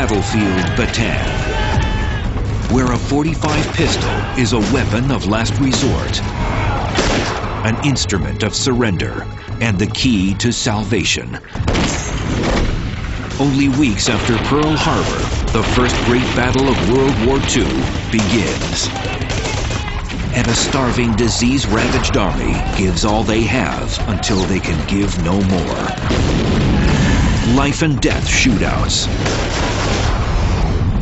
battlefield Bataan, where a .45 pistol is a weapon of last resort, an instrument of surrender, and the key to salvation. Only weeks after Pearl Harbor, the first great battle of World War II begins. And a starving, disease-ravaged army gives all they have until they can give no more. Life and death shootouts.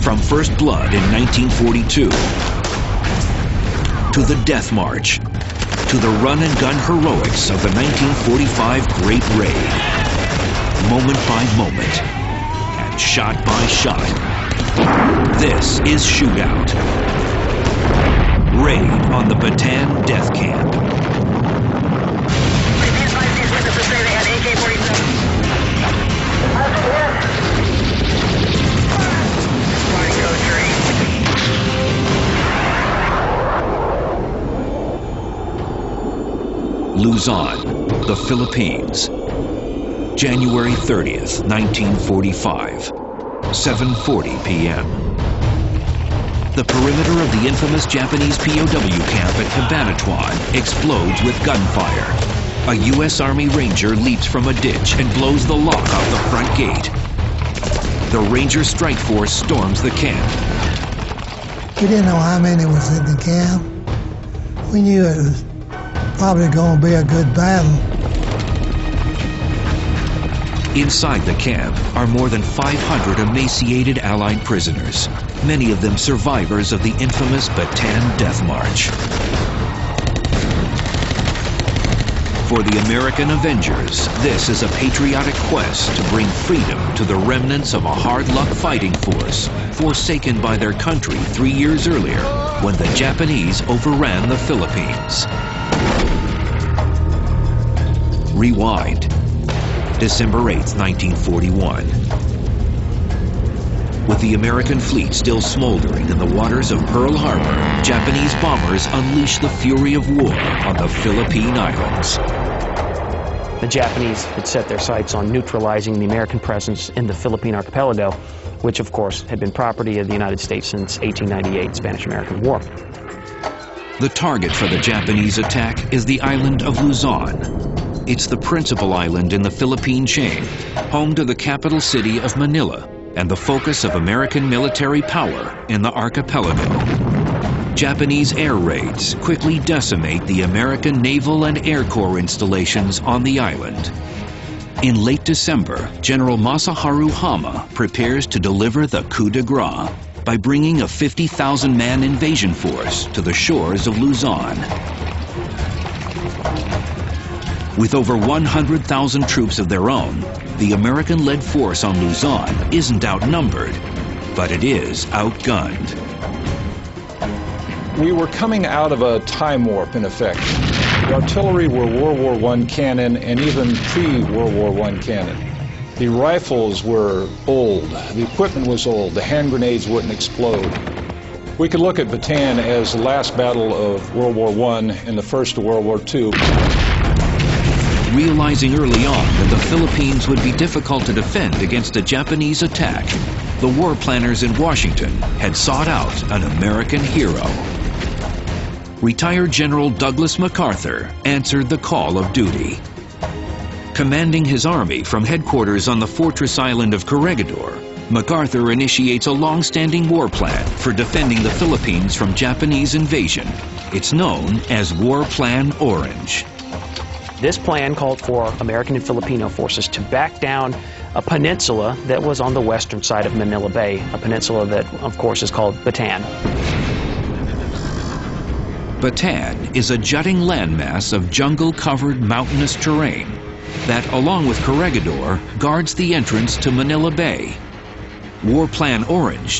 From First Blood in 1942, to the Death March, to the run-and-gun heroics of the 1945 Great Raid. Moment by moment, and shot by shot. This is Shootout. Raid on the Bataan Death Camp. These witnesses say they had AK-47. Luzon, the Philippines. January 30th, 1945, 7:40 p.m. The perimeter of the infamous Japanese POW camp at Cabanatuan explodes with gunfire. A U.S. Army Ranger leaps from a ditch and blows the lock off the front gate. The Ranger Strike Force storms the camp. We didn't know how many was in the camp. We knew it was probably going to be a good battle. Inside the camp are more than 500 emaciated Allied prisoners, many of them survivors of the infamous Bataan Death March. For the American Avengers, this is a patriotic quest to bring freedom to the remnants of a hard-luck fighting force forsaken by their country 3 years earlier when the Japanese overran the Philippines. Rewind. December 8th, 1941. With the American fleet still smoldering in the waters of Pearl Harbor, Japanese bombers unleash the fury of war on the Philippine Islands. The Japanese had set their sights on neutralizing the American presence in the Philippine archipelago, which of course had been property of the United States since 1898 Spanish-American War. The target for the Japanese attack is the island of Luzon. It's the principal island in the Philippine chain, home to the capital city of Manila, and the focus of American military power in the archipelago. Japanese air raids quickly decimate the American naval and air corps installations on the island. In late December, General Masaharu Hama prepares to deliver the coup de grace by bringing a 50,000-man invasion force to the shores of Luzon. With over 100,000 troops of their own, the American-led force on Luzon isn't outnumbered, but it is outgunned. We were coming out of a time warp, in effect. The artillery were World War I cannon and even pre-World War I cannon. The rifles were old, the equipment was old, the hand grenades wouldn't explode. We could look at Bataan as the last battle of World War I and the first of World War II. Realizing early on that the Philippines would be difficult to defend against a Japanese attack, the war planners in Washington had sought out an American hero. Retired General Douglas MacArthur answered the call of duty. Commanding his army from headquarters on the fortress island of Corregidor, MacArthur initiates a long-standing war plan for defending the Philippines from Japanese invasion. It's known as War Plan Orange. This plan called for American and Filipino forces to back down a peninsula that was on the western side of Manila Bay, a peninsula that, of course, is called Bataan. Bataan is a jutting landmass of jungle-covered mountainous terrain that, along with Corregidor, guards the entrance to Manila Bay. War Plan Orange